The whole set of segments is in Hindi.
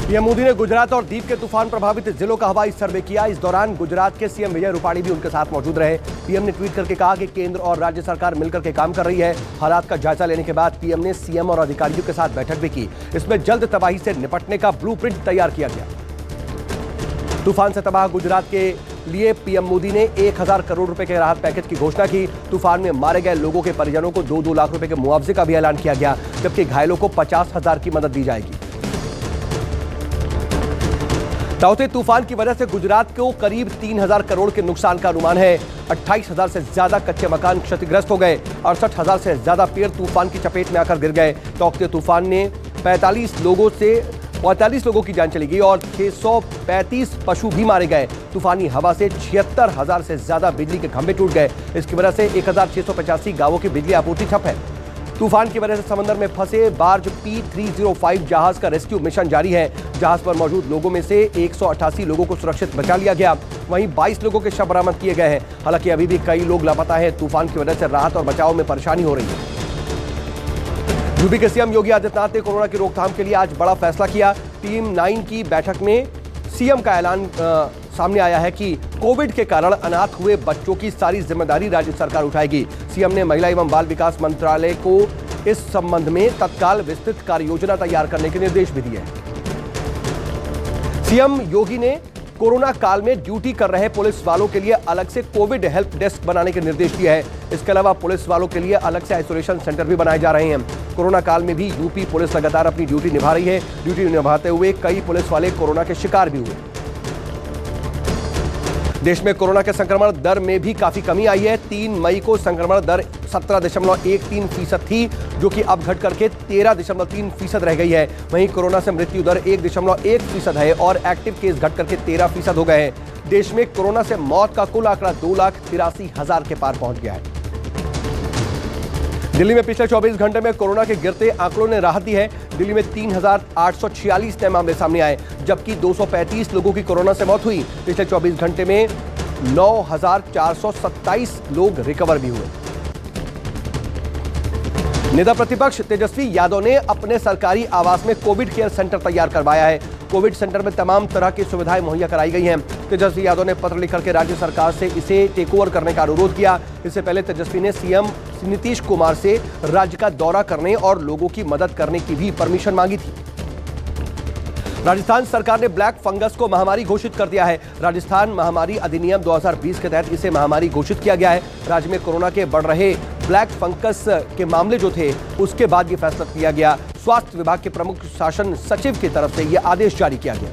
पीएम मोदी ने गुजरात और दीव के तूफान प्रभावित जिलों का हवाई सर्वे किया। इस दौरान गुजरात के सीएम विजय रूपाणी भी उनके साथ मौजूद रहे। पीएम ने ट्वीट करके कहा कि केंद्र और राज्य सरकार मिलकर के काम कर रही है। हालात का जायजा लेने के बाद पीएम ने सीएम और अधिकारियों के साथ बैठक भी की। इसमें जल्द तबाही से निपटने का ब्लूप्रिंट तैयार किया गया। तूफान से तबाह गुजरात के लिए पीएम मोदी ने 1000 करोड़ रुपए के राहत पैकेज की घोषणा की। तूफान में मारे गए लोगों के परिजनों को 2-2 लाख रुपए के मुआवजे का भी ऐलान किया गया, जबकि घायलों को 50,000 की मदद दी जाएगी। ताउते तूफान की वजह से गुजरात को करीब 3000 करोड़ के नुकसान का अनुमान है। 28,000 से ज्यादा कच्चे मकान क्षतिग्रस्त हो गए। 68,000 से ज्यादा पेड़ तूफान की चपेट में आकर गिर गए। ताउते तूफान ने 45 लोगों की जान चली गई और 635 पशु भी मारे गए। तूफानी हवा से 76,000 से ज्यादा बिजली के खंभे टूट गए। इसकी वजह से 1685 गांवों की बिजली आपूर्ति ठप है। तूफान की वजह से समंदर में फंसे बार्ज P305 जहाज का रेस्क्यू मिशन जारी है। जहाज पर मौजूद लोगों में से 188 लोगों को सुरक्षित बचा लिया गया। वहीं 22 लोगों के शव बरामद किए गए हैं। हालांकि अभी भी कई लोग लापता हैं। तूफान की वजह से राहत और बचाव में परेशानी हो रही है। यूपी के सीएम योगी आदित्यनाथ ने कोरोना की रोकथाम के लिए आज बड़ा फैसला किया। टीम 9 की बैठक में सीएम का ऐलान सामने आया है कि कोविड के कारण अनाथ हुए बच्चों की सारी जिम्मेदारी राज्य सरकार उठाएगी। सीएम ने महिला एवं बाल विकास मंत्रालय को इस संबंध में तत्काल विस्तृत कार्य योजना तैयार करने के निर्देश भी दिए हैं। सीएम योगी ने कोरोना काल में ड्यूटी कर रहे पुलिस वालों के लिए अलग से कोविड हेल्प डेस्क बनाने के निर्देश दिए हैं। इसके अलावा पुलिस वालों के लिए अलग से आइसोलेशन सेंटर भी बनाए जा रहे हैं। कोरोना काल में भी यूपी पुलिस लगातार अपनी ड्यूटी निभा रही है। ड्यूटी निभाते हुए कई पुलिस वाले कोरोना के शिकार भी हुए। देश में कोरोना के संक्रमण दर में भी काफी कमी आई है। 3 मई को संक्रमण दर 17.13% थी, जो कि अब घट करके 13.3% रह गई है। वहीं कोरोना से मृत्यु दर 1.1% है और एक्टिव केस घट करके 13% हो गए हैं। देश में कोरोना से मौत का कुल आंकड़ा 2,83,000 के पार पहुंच गया है। दिल्ली में पिछले 24 घंटे में कोरोना के गिरते आंकड़ों ने राहत दी है। दिल्ली में 3,846 नए मामले सामने आए, जबकि 235 लोगों की कोरोना से मौत हुई। पिछले 24 घंटे में 9,427 लोग रिकवर भी हुए। नेता प्रतिपक्ष तेजस्वी यादव ने अपने सरकारी आवास में कोविड केयर सेंटर तैयार करवाया है। कोविड सेंटर में तमाम तरह की सुविधाएं मुहैया कराई गई हैं। तेजस्वी यादव ने पत्र लिखकर के राज्य सरकार से इसे टेक ओवर करने का अनुरोध किया। इससे पहले तेजस्वी ने सीएम नीतीश कुमार से राज्य का दौरा करने और लोगों की मदद करने की भी परमिशन मांगी थी। राजस्थान सरकार ने ब्लैक फंगस को महामारी घोषित कर दिया है। राजस्थान महामारी अधिनियम 2020 के तहत इसे महामारी घोषित किया गया है। राज्य में कोरोना के बढ़ रहे ब्लैक फंगस के मामले जो थे, उसके बाद यह फैसला किया गया। स्वास्थ्य विभाग के प्रमुख शासन सचिव की तरफ से यह आदेश जारी किया गया।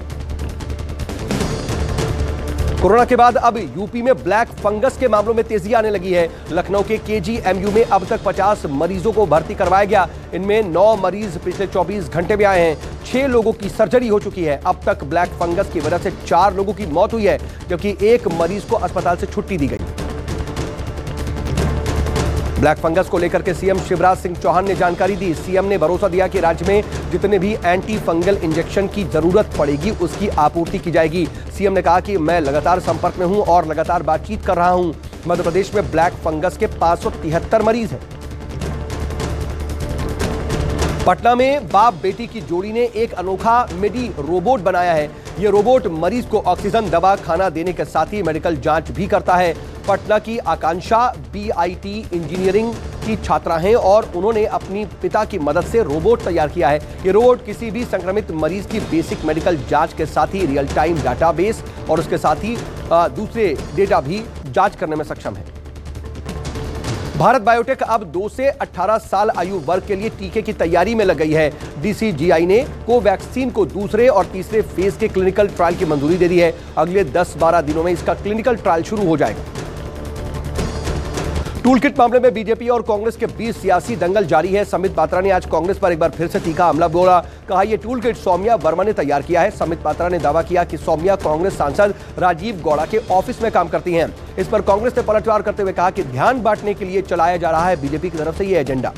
कोरोना के बाद अब यूपी में ब्लैक फंगस के मामलों में तेजी आने लगी है। लखनऊ के KGMU में अब तक 50 मरीजों को भर्ती करवाया गया। इनमें 9 मरीज पिछले 24 घंटे में आए हैं। 6 लोगों की सर्जरी हो चुकी है। अब तक ब्लैक फंगस की वजह से 4 लोगों की मौत हुई है, जबकि 1 मरीज को अस्पताल से छुट्टी दी गई। ब्लैक फंगस को लेकर के सीएम शिवराज सिंह चौहान ने जानकारी दी। सीएम ने भरोसा दिया कि राज्य में जितने भी एंटी फंगल इंजेक्शन की जरूरत पड़ेगी, उसकी आपूर्ति की जाएगी। सीएम ने कहा कि मैं लगातार संपर्क में हूं और लगातार बातचीत कर रहा हूं। मध्य प्रदेश में ब्लैक फंगस के 573 मरीज हैं। पटना में बाप बेटी की जोड़ी ने एक अनोखा मेडी रोबोट बनाया है। यह रोबोट मरीज को ऑक्सीजन, दवा, खाना देने के साथ ही मेडिकल जांच भी करता है। पटना की आकांक्षा BIT इंजीनियरिंग की छात्रा हैं और उन्होंने अपनी पिता की मदद से रोबोट तैयार किया है। ये रोबोट किसी भी संक्रमित मरीज की बेसिक मेडिकल जांच के साथ ही रियल टाइम डाटाबेस और उसके साथ ही दूसरे डेटा भी जांच करने में सक्षम है। भारत बायोटेक अब 2 से 18 साल आयु वर्ग के लिए टीके की तैयारी में लग गई है। DCGI ने कोवैक्सीन को दूसरे और तीसरे फेज के क्लिनिकल ट्रायल की मंजूरी दे दी है। अगले 10-12 दिनों में इसका क्लिनिकल ट्रायल शुरू हो जाएगा। टूल किट मामले में बीजेपी और कांग्रेस के बीच सियासी दंगल जारी है। संबित पात्रा ने आज कांग्रेस पर एक बार फिर से तीखा हमला बोला। कहा यह टूल किट सौम्या वर्मा ने तैयार किया है। संबित पात्रा ने दावा किया कि सौम्या कांग्रेस सांसद राजीव गौड़ा के ऑफिस में काम करती हैं। इस पर कांग्रेस ने पलटवार करते हुए कहा कि ध्यान बांटने के लिए चलाया जा रहा है बीजेपी की तरफ से यह एजेंडा।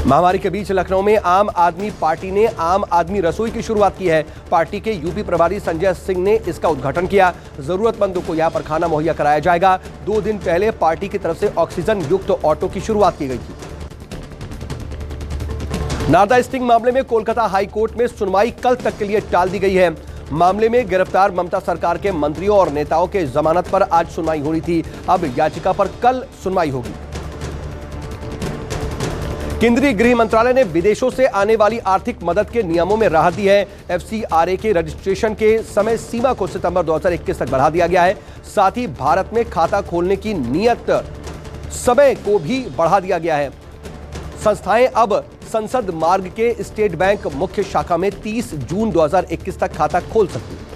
महामारी के बीच लखनऊ में आम आदमी पार्टी ने आम आदमी रसोई की शुरुआत की है। पार्टी के यूपी प्रभारी संजय सिंह ने इसका उद्घाटन किया। जरूरतमंदों को यहां पर खाना मुहैया कराया जाएगा। 2 दिन पहले पार्टी की तरफ से ऑक्सीजन युक्त ऑटो की शुरुआत की गई थी। नारदा स्टिंग मामले में कोलकाता हाई कोर्ट में सुनवाई कल तक के लिए टाल दी गई है। मामले में गिरफ्तार ममता सरकार के मंत्रियों और नेताओं के जमानत पर आज सुनवाई होनी थी। अब याचिका पर कल सुनवाई होगी। केंद्रीय गृह मंत्रालय ने विदेशों से आने वाली आर्थिक मदद के नियमों में राहत दी है। एफसीआरए के रजिस्ट्रेशन के समय सीमा को सितंबर 2021 तक बढ़ा दिया गया है। साथ ही भारत में खाता खोलने की नियत समय को भी बढ़ा दिया गया है। संस्थाएं अब संसद मार्ग के स्टेट बैंक मुख्य शाखा में 30 जून 2021 तक खाता खोल सकती हैं।